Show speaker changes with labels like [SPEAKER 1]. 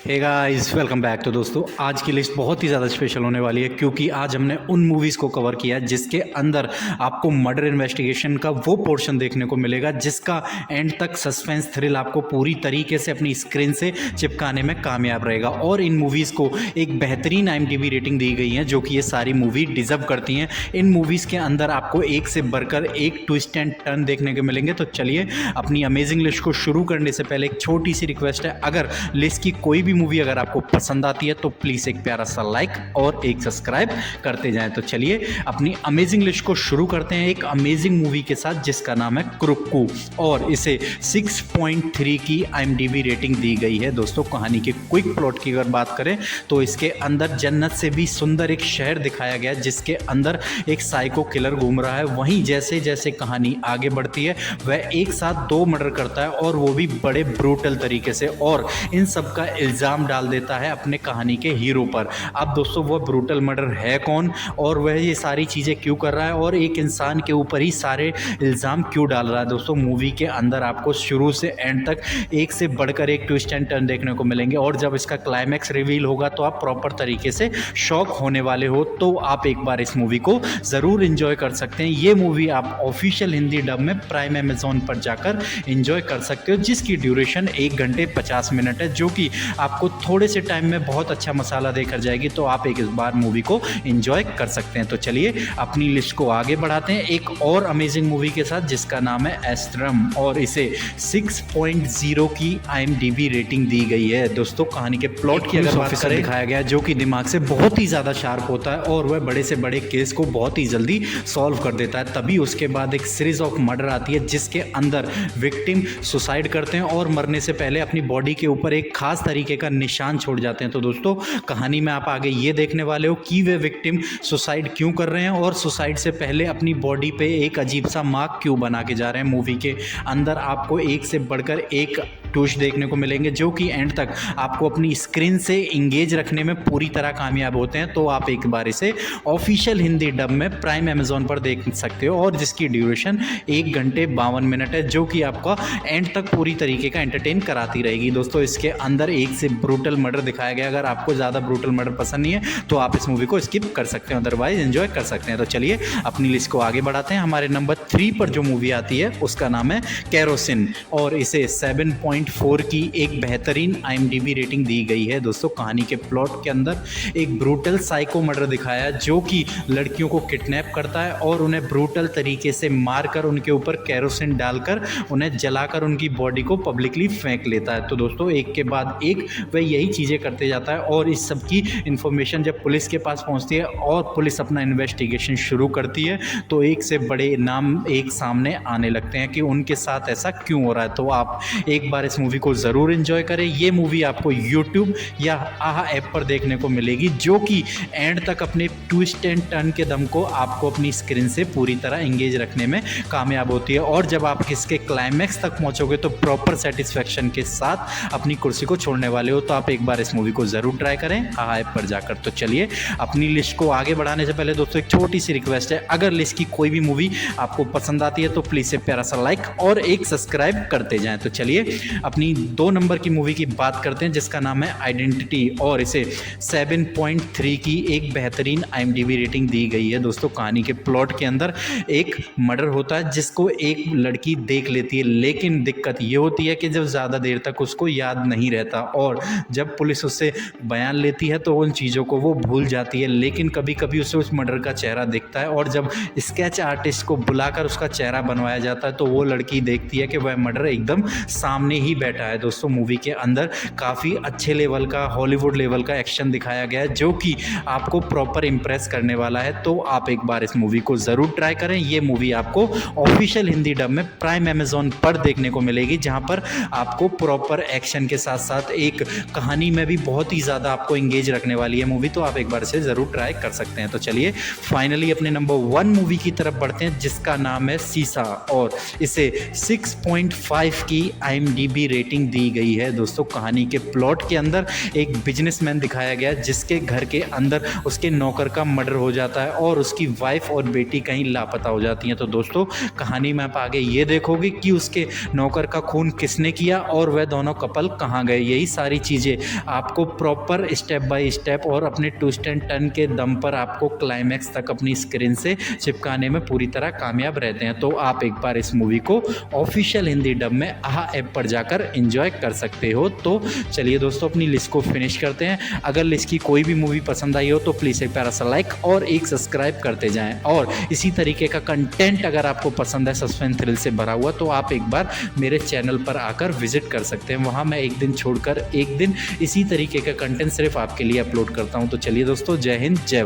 [SPEAKER 1] Hey guys, welcome back. तो दोस्तों, आज की लिस्ट बहुत ही ज़्यादा स्पेशल होने वाली है क्योंकि आज हमने उन मूवीज़ को कवर किया है जिसके अंदर आपको मर्डर इन्वेस्टिगेशन का वो पोर्शन देखने को मिलेगा जिसका एंड तक सस्पेंस थ्रिल आपको पूरी तरीके से अपनी स्क्रीन से चिपकाने में कामयाब रहेगा। और इन मूवीज़ को एक बेहतरीन IMDb रेटिंग दी गई है जो कि ये सारी मूवी डिजर्व करती हैं। इन मूवीज़ के अंदर आपको एक से बढ़कर एक ट्विस्ट एंड टर्न देखने को मिलेंगे। तो चलिए, अपनी अमेजिंग लिस्ट को शुरू करने से पहले एक छोटी सी रिक्वेस्ट है, अगर लिस्ट की कोई भी मूवी अगर आपको पसंद आती है तो प्लीज़ एक प्यारा सा लाइक और एक सब्सक्राइब करते जाएं। तो चलिए, अपनी अमेजिंग लिस्ट को शुरू करते हैं एक अमेजिंग मूवी के साथ जिसका नाम है क्रुक्कू, और इसे 6.3 की IMDb रेटिंग दी गई है। दोस्तों, कहानी के क्विक प्लॉट की अगर बात करें तो इसके अंदर जन्नत से भी सुंदर एक शहर दिखाया गया जिसके अंदर एक साइको किलर घूम रहा है। वहीं जैसे जैसे कहानी आगे बढ़ती है वह एक साथ 2 मर्डर करता है और वो भी बड़े ब्रूटल तरीके से, और इन सब का इल्ज़ाम डाल देता है अपने कहानी के हीरो पर। अब दोस्तों, वह ब्रूटल मर्डर है कौन और वह ये सारी चीज़ें क्यों कर रहा है और एक इंसान के ऊपर ही सारे इल्ज़ाम क्यों डाल रहा है। दोस्तों, मूवी के अंदर आपको शुरू से एंड तक एक से बढ़कर एक ट्विस्ट एंड टर्न देखने को मिलेंगे, और जब इसका क्लाइमैक्स रिवील होगा तो आप प्रॉपर तरीके से शॉक होने वाले हो। तो आप एक बार इस मूवी को ज़रूर इंजॉय कर सकते हैं। ये मूवी आप ऑफिशियल हिंदी डब में प्राइम अमेजोन पर जाकर इंजॉय कर सकते हो, जिसकी ड्यूरेशन 1 घंटे 50 मिनट है, जो कि आपको थोड़े से टाइम में बहुत अच्छा मसाला देकर जाएगी। तो आप एक इस बार मूवी को एंजॉय कर सकते हैं। तो चलिए, अपनी लिस्ट को आगे बढ़ाते हैं एक और अमेजिंग मूवी के साथ जिसका नाम है एस्ट्रम, और इसे 6.0 की IMDb रेटिंग दी गई है। दोस्तों, कहानी के प्लॉट की अगर बात करें, दिखाया गया है जो कि दिमाग से बहुत ही ज़्यादा शार्प होता है और वह बड़े से बड़े केस को बहुत ही जल्दी सॉल्व कर देता है। तभी उसके बाद एक सीरीज ऑफ मर्डर आती है जिसके अंदर विक्टिम सुसाइड करते हैं और मरने से पहले अपनी बॉडी के ऊपर एक खास तरीके का निशान छोड़ जाते हैं। तो दोस्तों, कहानी में आप आगे ये देखने वाले हो कि वे विक्टिम सुसाइड क्यों कर रहे हैं और सुसाइड से पहले अपनी बॉडी पे एक अजीब सा मार्क क्यों बना के जा रहे हैं। मूवी के अंदर आपको एक से बढ़कर एक ट्विस्ट देखने को मिलेंगे जो कि एंड तक आपको अपनी स्क्रीन से इंगेज रखने में पूरी तरह कामयाब होते हैं। तो आप एक बार इसे ऑफिशियल हिंदी डब में प्राइम अमेजोन पर देख सकते हो, और जिसकी ड्यूरेशन 1 घंटे 52 मिनट है, जो कि आपका एंड तक पूरी तरीके का एंटरटेन कराती रहेगी। दोस्तों, इसके अंदर एक से ब्रूटल मर्डर दिखाया गया। अगर आपको ज़्यादा ब्रूटल मर्डर पसंद नहीं है तो आप इस मूवी को स्किप कर सकते हैं, अदरवाइज एंजॉय कर सकते हैं। तो चलिए, अपनी लिस्ट को आगे बढ़ाते हैं। हमारे नंबर 3 पर जो मूवी आती है उसका नाम है केरोसिन, और इसे 7.4 की एक बेहतरीन IMDb रेटिंग दी गई है। दोस्तों, कहानी के प्लॉट के अंदर एक ब्रूटल साइको मर्डर दिखाया है जो कि लड़कियों को किडनैप करता है और उन्हें ब्रूटल तरीके से मारकर उनके ऊपर केरोसिन डालकर उन्हें जलाकर उनकी बॉडी को पब्लिकली फेंक लेता है। तो दोस्तों, एक के बाद एक वह यही चीज़ें करते जाता है, और इस सब की इन्फॉर्मेशन जब पुलिस के पास पहुंचती है और पुलिस अपना इन्वेस्टिगेशन शुरू करती है तो एक से बड़े नाम एक सामने आने लगते हैं कि उनके साथ ऐसा क्यों हो रहा है। तो आप एक बार इस मूवी को ज़रूर एंजॉय करें। ये मूवी आपको यूट्यूब या आहा ऐप पर देखने को मिलेगी, जो कि एंड तक अपने ट्विस्ट एंड टर्न के दम को आपको अपनी स्क्रीन से पूरी तरह एंगेज रखने में कामयाब होती है, और जब आप इसके क्लाइमैक्स तक पहुंचोगे तो प्रॉपर सेटिस्फेक्शन के साथ अपनी कुर्सी को छोड़ने वाले हो। तो आप एक बार इस मूवी को ज़रूर ट्राई करें आहा ऐप पर जाकर। तो चलिए, अपनी लिस्ट को आगे बढ़ाने से पहले दोस्तों एक छोटी सी रिक्वेस्ट है, अगर लिस्ट की कोई भी मूवी आपको पसंद आती है तो प्लीज़ से प्यारा सा लाइक और एक सब्सक्राइब करते जाएं। तो चलिए, अपनी 2 नंबर की मूवी की बात करते हैं जिसका नाम है आइडेंटिटी, और इसे 7.3 की एक बेहतरीन IMDb रेटिंग दी गई है। दोस्तों, कहानी के प्लॉट के अंदर एक मर्डर होता है जिसको एक लड़की देख लेती है, लेकिन दिक्कत ये होती है कि जब ज़्यादा देर तक उसको याद नहीं रहता, और जब पुलिस उससे बयान लेती है तो उन चीज़ों को वो भूल जाती है। लेकिन कभी कभी उसे उस मर्डर का चेहरा दिखता है, और जब स्केच आर्टिस्ट को बुलाकर उसका चेहरा बनवाया जाता है तो वो लड़की देखती है कि वह मर्डर एकदम सामने ही बैठा है। दोस्तों, मूवी के अंदर काफ़ी अच्छे लेवल का हॉलीवुड लेवल का एक्शन दिखाया गया है जो कि आपको प्रॉपर इम्प्रेस करने वाला है। तो आप एक बार इस मूवी को ज़रूर ट्राई करें। ये मूवी आपको ऑफिशियल हिंदी डब में प्राइम अमेजोन पर देखने को मिलेगी, जहां पर आपको प्रॉपर एक्शन के साथ साथ एक कहानी में भी बहुत ही ज़्यादा आपको इंगेज रखने वाली है मूवी। तो आप एक बार से ज़रूर ट्राई कर सकते हैं। तो चलिए, फाइनली अपने नंबर 1 मूवी की तरफ बढ़ते हैं जिसका नाम है सीसा, और इसे 6.5 की IMDb IMDb रेटिंग दी गई है। दोस्तों कहानी के प्लॉट के अंदर एक बिजनेसमैन दिखाया गया जिसके घर के अंदर उसके नौकर का मर्डर हो जाता है और उसकी वाइफ और बेटी कहीं लापता हो जाती हैं। तो दोस्तों कहानी में आप आगे ये देखोगे कि उसके नौकर का खून किसने किया और वह दोनों कपल कहाँ गए। यही सारी चीज़ें आपको प्रॉपर स्टेप बाय स्टेप और अपने ट्विस्ट एंड टर्न के दम पर आपको क्लाइमैक्स तक अपनी स्क्रीन से चिपकाने में पूरी तरह कामयाब रहते हैं। तो आप एक बार इस मूवी को ऑफिशियल हिंदी डब में आहा ऐप पर जाकर एंजॉय कर सकते हो। तो चलिए दोस्तों अपनी लिस्ट को फिनिश करते हैं। अगर लिस्ट की कोई भी मूवी पसंद आई हो तो प्लीज़ एक प्यारा सा लाइक और एक सब्सक्राइब करते जाएं। और इसी तरीके का कंटेंट अगर आपको पसंद है सस्पेंस थ्रिल से भरा हुआ तो आप एक बार मेरे चैनल पर आकर विजिट कर सकते हैं। वहाँ मैं एक दिन छोड़कर एक दिन इसी तरीके का कंटेंट सिर्फ आपके लिए अपलोड करता हूँ। तो चलिए दोस्तों, जय हिंद जय